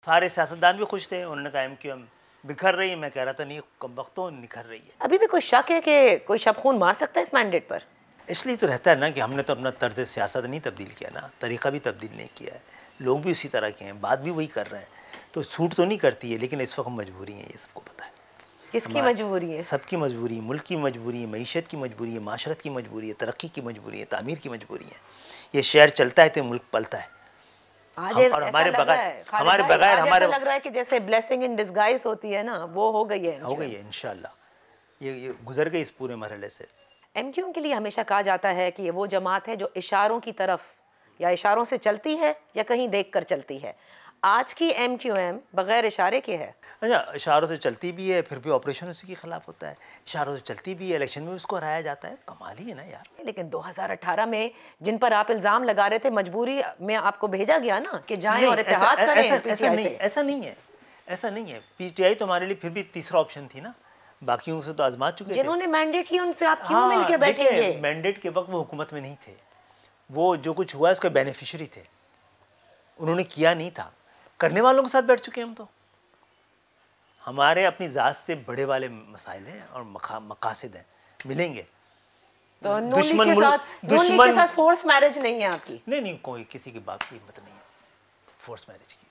सारे सियासतदान भी खुश थे, उन्होंने कहा MQM बिखर रही है। मैं कह रहा था नहीं, कम वक्तों निखर रही है। अभी भी कोई शक है कि कोई शब खून मार सकता है इस मैंडेट पर? इसलिए तो रहता है ना कि हमने तो अपना तर्ज सियासत नहीं तब्दील किया ना, तरीका भी तब्दील नहीं किया है, लोग भी उसी तरह के हैं, बात भी वही कर रहे हैं, तो सूट तो नहीं करती है, लेकिन इस वक्त मजबूरी है, ये सबको पता है। किसकी मजबूरी है? सबकी मजबूरी है, मुल्क की मजबूरी है, मईशत की मजबूरी है, माशरत की मजबूरी है, तरक्की की मजबूरी है, तामीर की मजबूरी है। ये शहर चलता है तो मुल्क पलता है। आज और हमारे बगैर हमारे लग रहा है कि जैसे ब्लेसिंग इन डिस्गाइज होती है ना, वो हो गई है। हो गई है इंशाल्लाह, ये गुजर गई इस पूरे मरहले से। MQM के लिए हमेशा कहा जाता है कि ये वो जमात है जो इशारों की तरफ या इशारों से चलती है या कहीं देखकर चलती है। आज की MQM बगैर इशारे के है। अच्छा, इशारों से चलती भी है, फिर भी ऑपरेशन उसी के खिलाफ होता है। इशारों से चलती भी है, इलेक्शन में उसको हराया जाता है। कमाल ही है ना यार। लेकिन 2018 में जिन पर आप इल्ज़ाम लगा रहे थे, मजबूरी में आपको भेजा गया ना कि जाएं और इत्तेहाद करें PTI से। ऐसा नहीं है। PTI तो हमारे लिए फिर भी तीसरा ऑप्शन थी ना, बाकियों से तो आजमा चुके थे। जिन्होंने मैंडेट किया उनसे आप क्यों मिलके बैठेंगे? मैंडेट के वक्त वो हुकूमत में नहीं थे, वो जो कुछ हुआ उसके बेनिफिशियरी थे, उन्होंने किया नहीं था। करने वालों के साथ बैठ चुके हैं हम तो। हमारे अपनी ज़ात से बड़े वाले मसाइल हैं और मकासद हैं, मिलेंगे। तो दुश्मन के साथ फोर्स मैरिज नहीं है आपकी? नहीं, कोई किसी की बात की हिम्मत नहीं है फोर्स मैरिज की।